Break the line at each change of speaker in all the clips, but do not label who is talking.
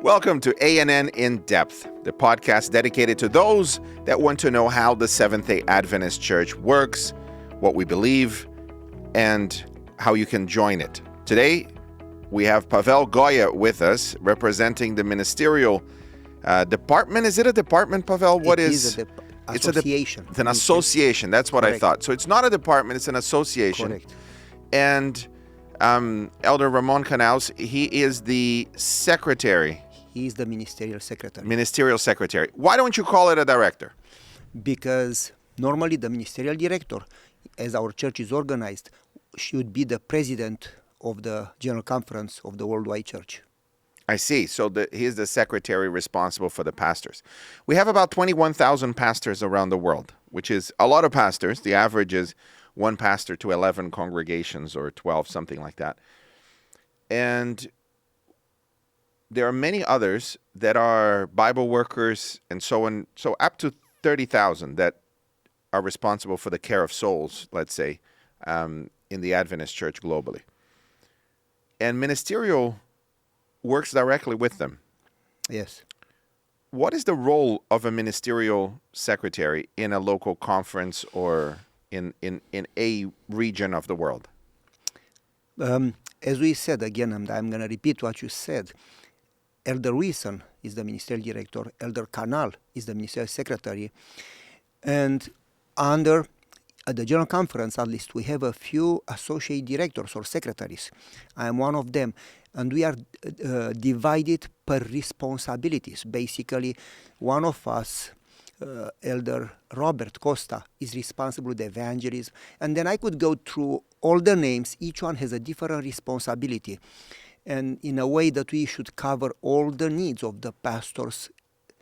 Welcome to A&N In Depth, the podcast dedicated to those that want to know how the Seventh-day Adventist Church works, what we believe, and how you can join it. Today, we have Pavel Goia with us, representing the Ministerial Department. Is it a department, Pavel? What is
it? It's association.
It's an association. That's what
Correct.
I thought. So it's not a department, it's an association.
Correct.
And Elder Ramon Canals, he is the secretary.
He is the Ministerial Secretary.
Ministerial Secretary. Why don't you call it a director?
Because normally the Ministerial Director, as our church is organized, should be the president of the General Conference of the Worldwide Church.
I see. So he is the secretary responsible for the pastors. We have about 21,000 pastors around the world, which is a lot of pastors. The average is one pastor to 11 congregations or 12, something like that. And there are many others that are Bible workers and so on. So up to 30,000 that are responsible for the care of souls, let's say, in the Adventist Church globally. And ministerial works directly with them.
Yes.
What is the role of a ministerial secretary in a local conference or in a region of the world?
As we said, again, I'm going to repeat what you said. Elder Wilson is the Ministerial Director. Elder Canal is the Ministerial Secretary. And under the General Conference, at least, we have a few associate directors or secretaries. I am one of them. And we are divided per responsibilities. Basically, one of us, Elder Robert Costa, is responsible with evangelism. And then I could go through all the names. Each one has a different responsibility. And in a way that we should cover all the needs of the pastors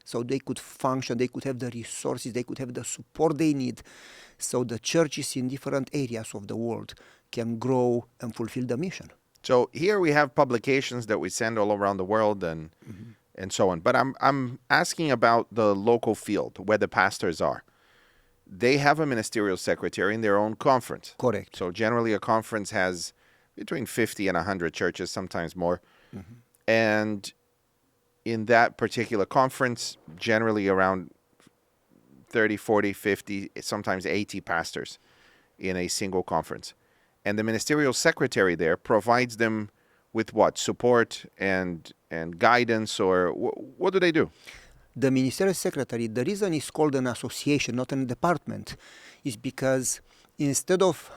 so they could function, they could have the resources, they could have the support they need. So the churches in different areas of the world can grow and fulfill the mission.
So here we have publications that we send all around the world and so on. But I'm asking about the local field where the pastors are. They have a ministerial secretary in their own conference.
Correct.
So generally a conference has between 50 and 100 churches, sometimes more. And in that particular conference, generally around 30, 40, 50, sometimes 80 pastors in a single conference. And the ministerial secretary there provides them with what? Support and guidance, or what do they do?
The Ministerial Secretary, the reason it's called an association, not a department, is because instead of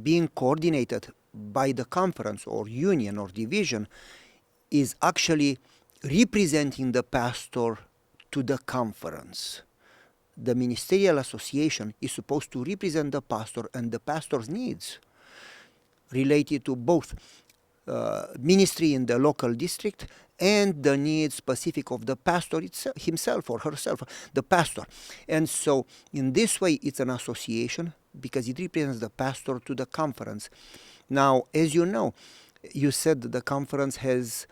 being coordinated by the conference or union or division, is actually representing the pastor to the conference. The Ministerial Association is supposed to represent the pastor and the pastor's needs related to both ministry in the local district and the needs specific of the pastor himself or herself, the pastor. And so in this way, it's an association because it represents the pastor to the conference. Now, as you know, you said that the conference has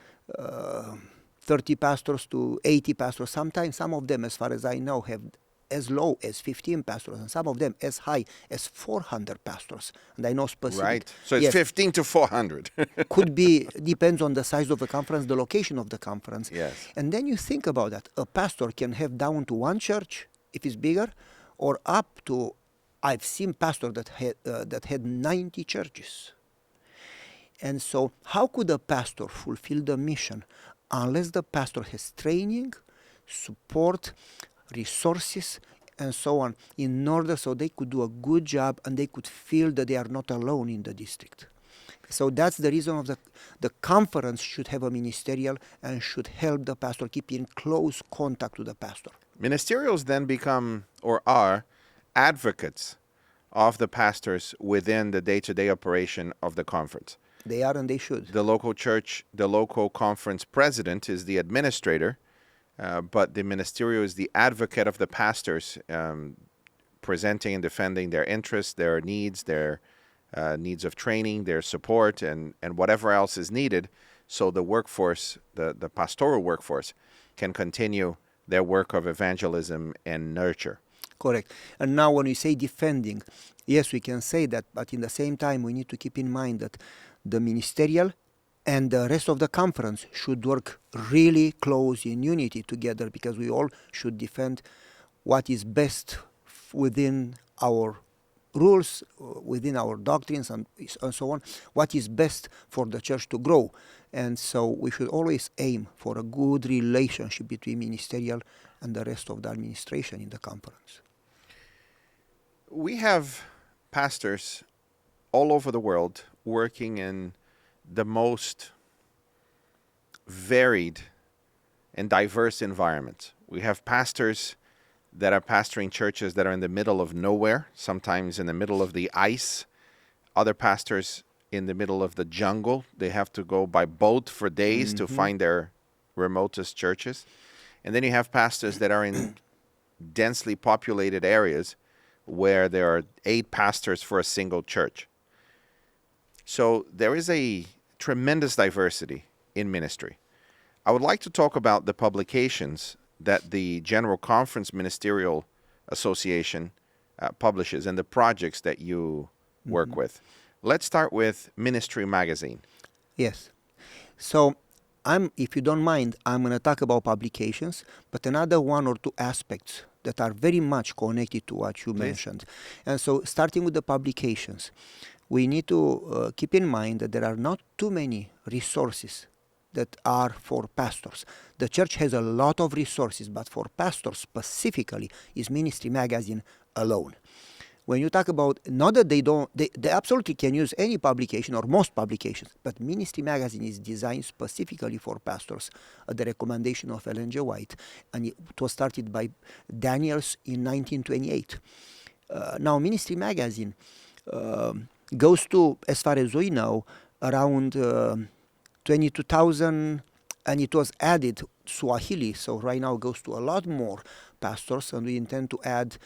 30 pastors to 80 pastors. Sometimes some of them, as far as I know, have as low as 15 pastors, and some of them as high as 400 pastors. And I know specific.
Right. So it's 15 to 400.
Could be, depends on the size of the conference, the location of the conference.
Yes.
And then you think about that. A pastor can have down to one church, if it's bigger, or up to, I've seen pastors that had 90 churches. And so how could a pastor fulfill the mission unless the pastor has training, support, resources, and so on, in order so they could do a good job and they could feel that they are not alone in the district. So that's the reason of the conference should have a ministerial and should help the pastor keep in close contact with the pastor.
Ministerials then become or are advocates of the pastors within the day-to-day operation of the conference.
They are and they should.
The local church, the local conference president is the administrator, but the ministerial is the advocate of the pastors, presenting and defending their interests, their needs of training, their support, and whatever else is needed so the workforce, the pastoral workforce, can continue their work of evangelism and nurture.
Correct. And now when we say defending, yes, we can say that, but in the same time, we need to keep in mind that the ministerial And the rest of the conference should work really close in unity together, because we all should defend what is best within our rules, within our doctrines, and so on, what is best for the church to grow. And so we should always aim for a good relationship between ministerial and the rest of the administration in the conference.
We have pastors all over the world working in the most varied and diverse environments. We have pastors that are pastoring churches that are in the middle of nowhere, sometimes in the middle of the ice. Other pastors in the middle of the jungle. They have to go by boat for days to find their remotest churches. And then you have pastors that are in densely populated areas where there are 8 pastors for a single church. So there is a tremendous diversity in ministry. I would like to talk about the publications that the General Conference Ministerial Association publishes and the projects that you work with. Let's start with Ministry Magazine.
Yes. So if you don't mind, I'm going to talk about publications, but another 1 or 2 aspects that are very much connected to what you mentioned. And so starting with the publications, we need to keep in mind that there are not too many resources that are for pastors. The church has a lot of resources, but for pastors specifically is Ministry Magazine alone. When you talk about, not that they absolutely can use any publication or most publications, but Ministry Magazine is designed specifically for pastors at the recommendation of Ellen G. White, and it was started by Daniels in 1928. Now, Ministry Magazine goes to, as far as we know, around 22,000, and it was added Swahili, so right now it goes to a lot more pastors, and we intend to add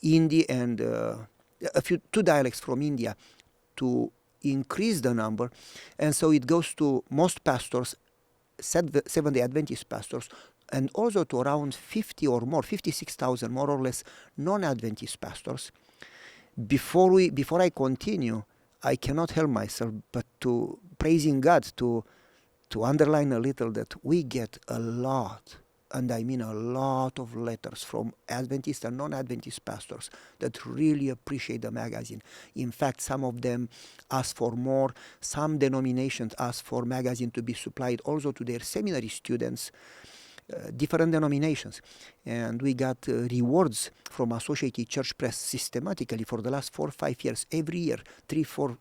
Hindi and 2 dialects from India to increase the number. And so it goes to most pastors, Seventh-day Adventist pastors, and also to around 50 or more, 56,000 more or less non-Adventist pastors. Before I continue, I cannot help myself but to praising God, to underline a little that we get a lot, and I mean a lot of letters from Adventist and non-Adventist pastors that really appreciate the magazine. In fact, some of them ask for more. Some denominations ask for magazine to be supplied also to their seminary students, different denominations. And we got rewards from Associated Church Press systematically for the last 4 or 5 years. Every year, 3-4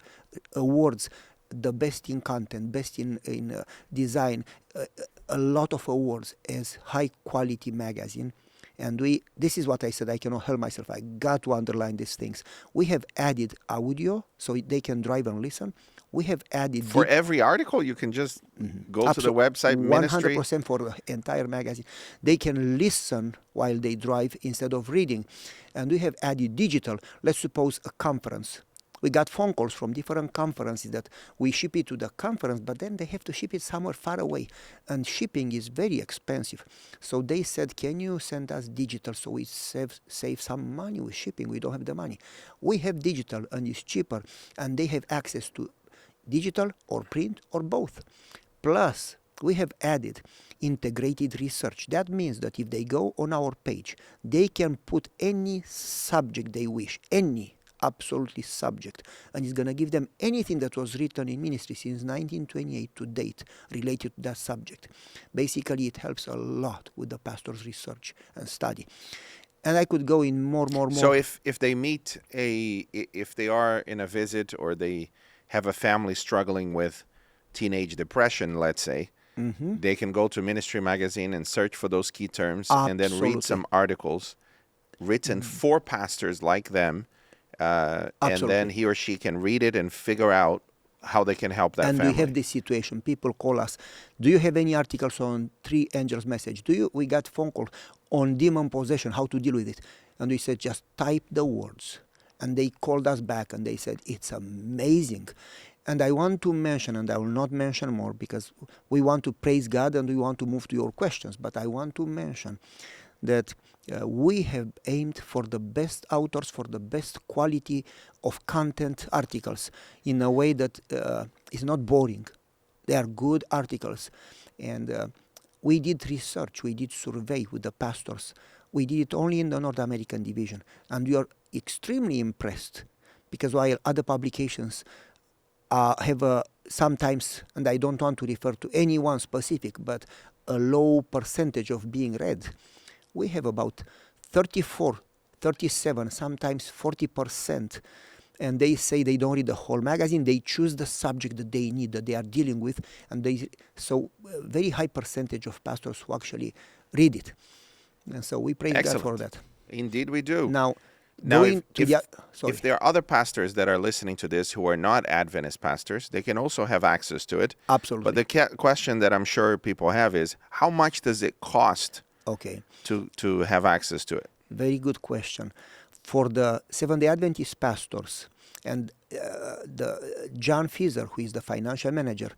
awards. The best in content, best in design, a lot of awards as high quality magazine. And this is what I said, I cannot help myself. I got to underline these things. We have added audio so they can drive and listen. We have added...
For every article, you can just go to the website, Ministry.
100% for the entire magazine. They can listen while they drive instead of reading. And we have added digital. Let's suppose a conference. We got phone calls from different conferences that we ship it to the conference, but then they have to ship it somewhere far away. And shipping is very expensive. So they said, can you send us digital so we save some money with shipping? We don't have the money. We have digital and it's cheaper. And they have access to digital or print or both. Plus, we have added integrated research. That means that if they go on our page, they can put any subject they wish, any absolutely subject, and it's going to give them anything that was written in ministry since 1928 to date related to that subject. Basically, it helps a lot with the pastor's research and study. And I could go in more.
So if they meet if they are in a visit or they have a family struggling with teenage depression, let's say, they can go to Ministry Magazine and search for those key terms and then read some articles written for pastors like them. And then he or she can read it and figure out how they can help that family.
And we have this situation. People call us, do you have any articles on 3 angels message? We got phone call on demon possession, how to deal with it. And we said, just type the words. And they called us back and they said, it's amazing. And I want to mention, and I will not mention more because we want to praise God and we want to move to your questions, but I want to mention that we have aimed for the best authors, for the best quality of content articles in a way that is not boring. They are good articles. And we did research, we did survey with the pastors. We did it only in the North American division. And we are extremely impressed, because while other publications have sometimes, and I don't want to refer to anyone specific, but a low percentage of being read, we have about 34, 37, sometimes 40%. And they say they don't read the whole magazine. They choose the subject that they need, that they are dealing with. And so very high percentage of pastors who actually read it. And so we praise God for that.
Indeed we do.
Now
if
sorry.
there are other pastors that are listening to this who are not Adventist pastors, they can also have access to it.
Absolutely.
But the question that I'm sure people have is, how much does it cost to have access to it?
Very good question. For the Seventh-day Adventist pastors, and the John Fieser, who is the financial manager,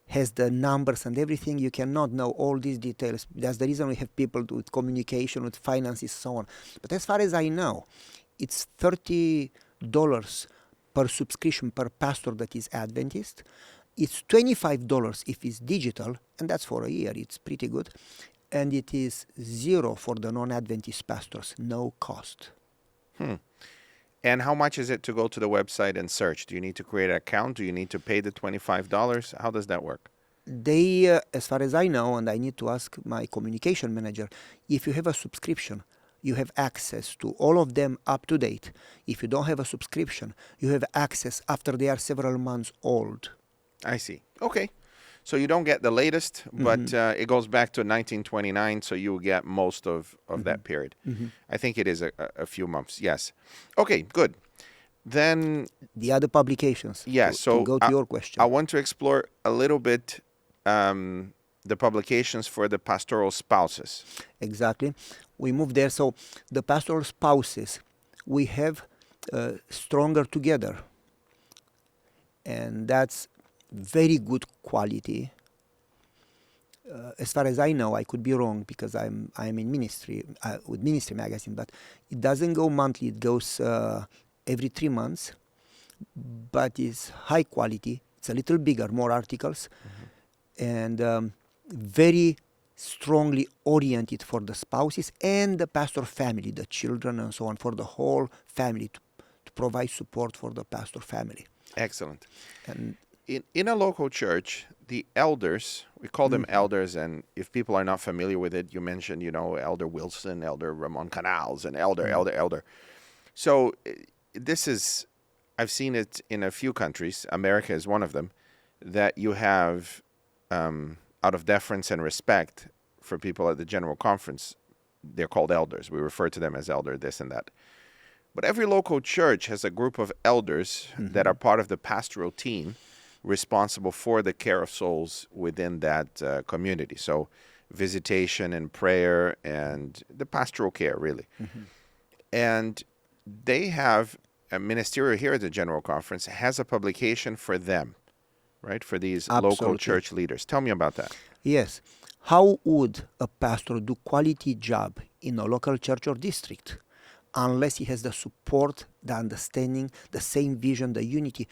has the numbers and everything. You cannot know all these details. That's the reason we have people with communication, with finances, so on. But as far as I know, it's $30 per subscription per pastor that is Adventist. It's $25 if it's digital, and that's for a year. It's pretty good. And it is $0 for the non-Adventist pastors, no cost.
And how much is it to go to the website and search? Do you need to create an account? Do you need to pay the $25? How does that work?
They, as far as I know, and I need to ask my communication manager, if you have a subscription, you have access to all of them up to date. If you don't have a subscription, you have access after they are several months old.
I see. Okay. So you don't get the latest, but it goes back to 1929, so you get most of that period. I think it is a few months, yes. Okay, good. Then
the other publications,
to
go to your question.
I want to explore a little bit the publications for the pastoral spouses.
Exactly. We move there. So the pastoral spouses, we have Stronger Together. And that's very good quality. As far as I know, I could be wrong because I'm in ministry with Ministry Magazine, but it doesn't go monthly. It goes every 3 months, but it's high quality. It's a little bigger, more articles, and very strongly oriented for the spouses and the pastor family, the children and so on, for the whole family, to provide support for the pastor family.
Excellent.
And
in a local church, the elders, we call them elders, and if people are not familiar with it, you mentioned, Elder Wilson, Elder Ramon Canals, and elder. So this is, I've seen it in a few countries, America is one of them, that you have, out of deference and respect for people at the General Conference, they're called elders. We refer to them as elder, this and that. But every local church has a group of elders that are part of the pastoral team responsible for the care of souls within that community. So visitation and prayer and the pastoral care, really. And they have a ministerial here at the General Conference has a publication for them, right? For these local church leaders. Tell me about that.
Yes. How would a pastor do quality job in a local church or district unless he has the support, the understanding, the same vision, the unity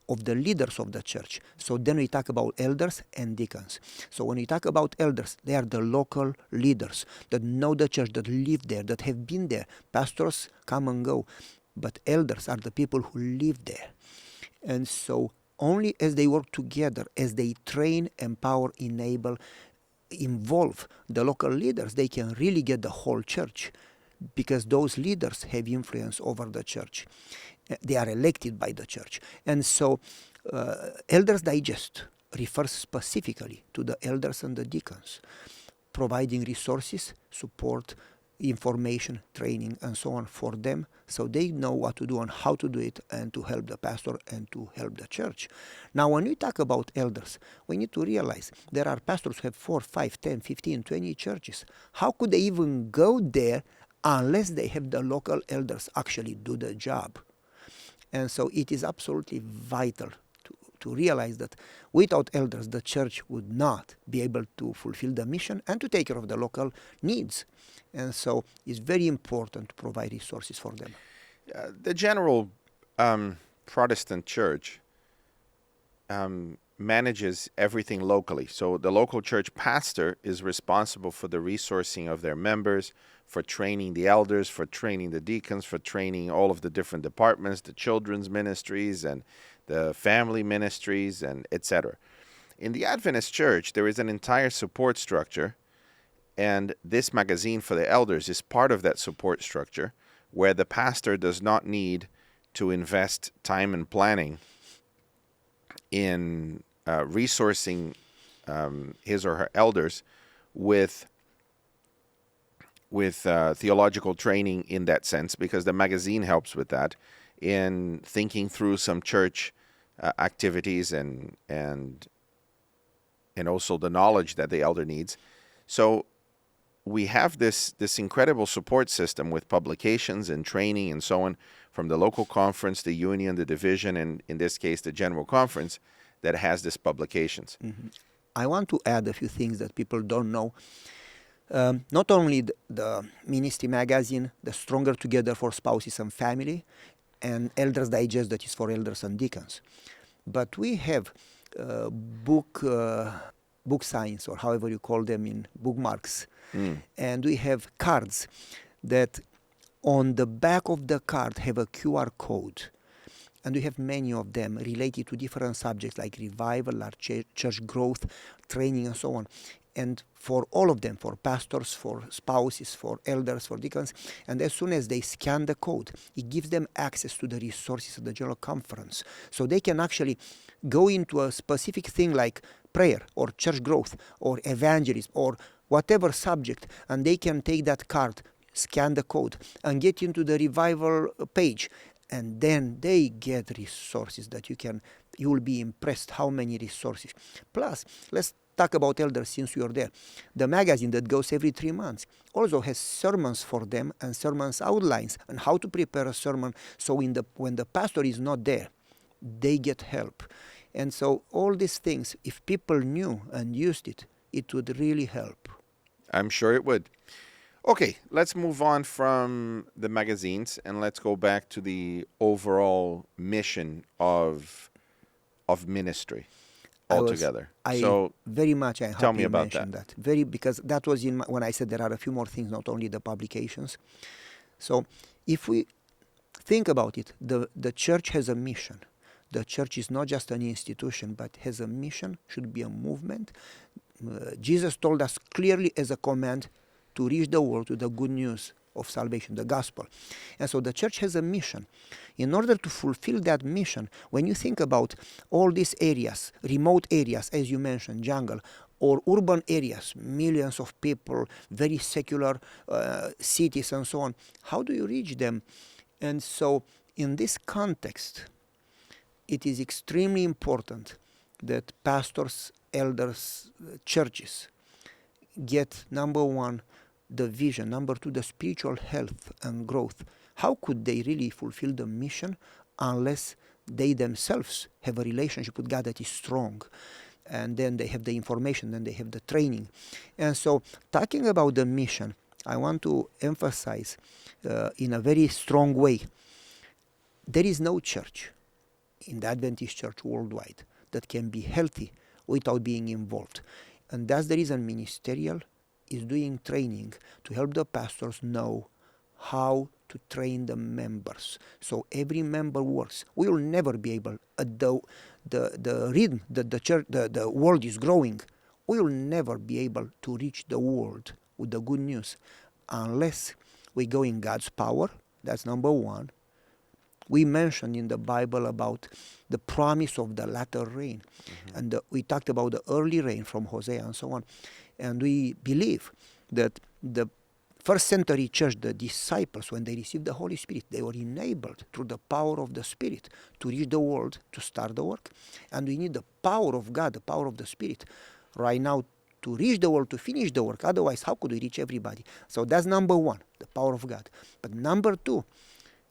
of the leaders of the church? So then we talk about elders and deacons. So when we talk about elders, they are the local leaders that know the church, that live there, that have been there. Pastors come and go, but elders are the people who live there. And so only as they work together, as they train, empower, enable, involve the local leaders, they can really get the whole church, because those leaders have influence over the church. They are elected by the church. And so Elders Digest refers specifically to the elders and the deacons, providing resources, support, information, training, and so on for them, so they know what to do and how to do it, and to help the pastor and to help the church. Now, when we talk about elders, we need to realize there are pastors who have 4, 5, 10, 15, 20 churches. How could they even go there unless they have the local elders actually do the job? And so it is absolutely vital to realize that without elders, the church would not be able to fulfill the mission and to take care of the local needs. And so it's very important to provide resources for them.
The general Protestant church manages everything locally. So the local church pastor is responsible for the resourcing of their members, for training the elders, for training the deacons, for training all of the different departments, the children's ministries and the family ministries, and etc. In the Adventist Church, there is an entire support structure, and this magazine for the elders is part of that support structure, where the pastor does not need to invest time and planning in resourcing his or her elders with theological training in that sense, because the magazine helps with that in thinking through some church activities and also the knowledge that the elder needs. So we have this incredible support system with publications and training and so on from the local conference, the union, the division, and in this case, the general conference that has these publications.
Mm-hmm. I want to add a few things that people don't know. Not only the ministry magazine, the Stronger Together for Spouses and Family, and Elders Digest, that is for elders and deacons, but we have book signs, or however you call them, in bookmarks. And we have cards that on the back of the card have a QR code. And we have many of them related to different subjects like revival, our church growth, training, and so on. And for all of them, for pastors, for spouses, for elders, for deacons, and as soon as they scan the code, it gives them access to the resources of the General Conference. So they can actually go into a specific thing like prayer or church growth or evangelism or whatever subject, and they can take that card, scan the code, and get into the revival page. And then they get resources that you will be impressed how many resources. Plus, let's talk about elders since we are there. The magazine that goes every 3 months also has sermons for them and sermons outlines and how to prepare a sermon. So when the pastor is not there, they get help. And so all these things, if people knew and used it, it would really help.
I'm sure it would. Okay, let's move on from the magazines and let's go back to the overall mission of ministry altogether.
Very much. I
tell
hope
me
you
about
mentioned that. Because that was when I said there are a few more things, not only the publications. So if we think about it, the church has a mission. The church is not just an institution, but has a mission, should be a movement. Jesus told us clearly as a command to reach the world with the good news of salvation, the gospel. And so the church has a mission. In order to fulfill that mission, when you think about all these areas, remote areas, as you mentioned, jungle, or urban areas, millions of people, very secular cities and so on, how do you reach them? And so in this context, it is extremely important that pastors, elders, churches get, number one, the vision, number two, the spiritual health and growth. How could they really fulfill the mission unless they themselves have a relationship with God that is strong? And then they have the information, then they have the training. And so, talking about the mission, I want to emphasize in a very strong way, there is no church in the Adventist Church worldwide that can be healthy without being involved. And that's the reason Ministerial is doing training to help the pastors know how to train the members. So every member works. We will never be able, at the rhythm that the church, the world is growing, we will never be able to reach the world with the good news unless we go in God's power. That's number one. We mentioned in the Bible about the promise of the latter rain. Mm-hmm. And we talked about the early rain from Hosea and so on. And we believe that the first century church, the disciples, when they received the Holy Spirit, they were enabled through the power of the Spirit to reach the world, to start the work. And we need the power of God, the power of the Spirit, right now to reach the world, to finish the work. Otherwise, how could we reach everybody? So that's number one, the power of God. But number two,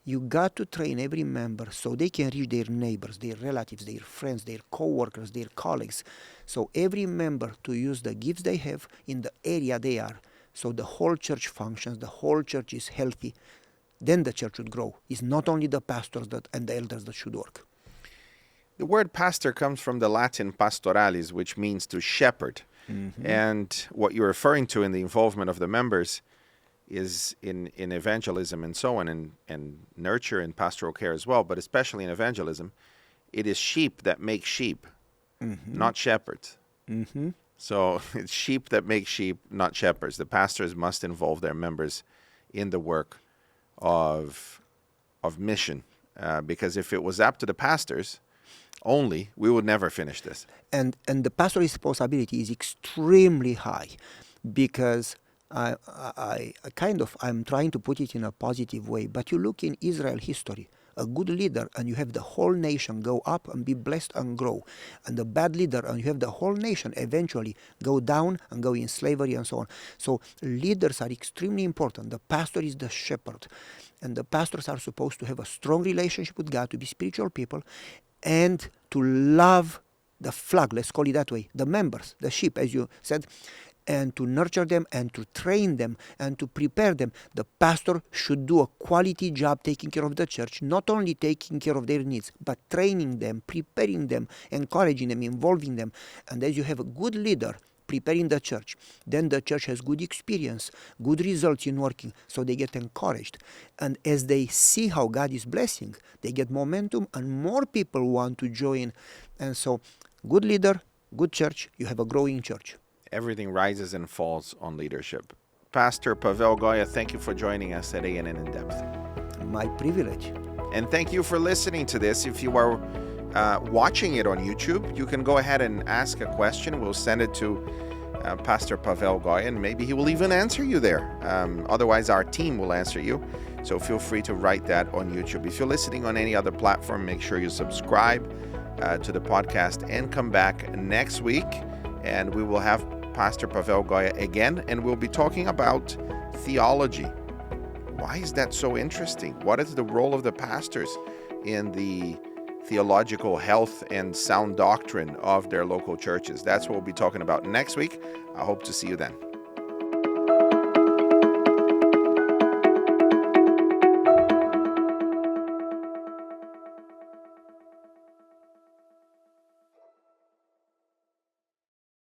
you got to train every member so they can reach their neighbors, their relatives, their friends, their co-workers, their colleagues. So every member to use the gifts they have in the area they are. So the whole church functions, the whole church is healthy. Then the church would grow. It's not only the pastors and the elders that should work.
The word pastor comes from the Latin pastoralis, which means to shepherd. And what you're referring to in the involvement of the members is in evangelism and so on, and nurture and pastoral care as well, but especially in evangelism, it is sheep that make sheep, not shepherds. So it's sheep that make sheep, not shepherds. The pastors must involve their members in the work of mission, because if it was up to the pastors only, we would never finish this.
And the pastoral responsibility is extremely high, because I'm trying to put it in a positive way, but you look in Israel history, a good leader and you have the whole nation go up and be blessed and grow, and a bad leader and you have the whole nation eventually go down and go in slavery and so on. So leaders are extremely important. The pastor is the shepherd, and the pastors are supposed to have a strong relationship with God, to be spiritual people, and to love the flock, let's call it that way, the members, the sheep, as you said, and to nurture them and to train them and to prepare them. The pastor should do a quality job taking care of the church, not only taking care of their needs, but training them, preparing them, encouraging them, involving them. And as you have a good leader preparing the church, then the church has good experience, good results in working, so they get encouraged. And as they see how God is blessing, they get momentum and more people want to join. And so, good leader, good church, you have a growing church.
Everything rises and falls on leadership. Pastor Pavel Goia, thank you for joining us at ANN In Depth.
My privilege.
And thank you for listening to this. If you are watching it on YouTube, you can go ahead and ask a question. We'll send it to Pastor Pavel Goia, and maybe he will even answer you there. Otherwise, our team will answer you. So feel free to write that on YouTube. If you're listening on any other platform, make sure you subscribe to the podcast and come back next week. And we will have Pastor Pavel Goia again, and we'll be talking about theology. Why is that so interesting? What is the role of the pastors in the theological health and sound doctrine of their local churches? That's what we'll be talking about next week. I hope to see you then.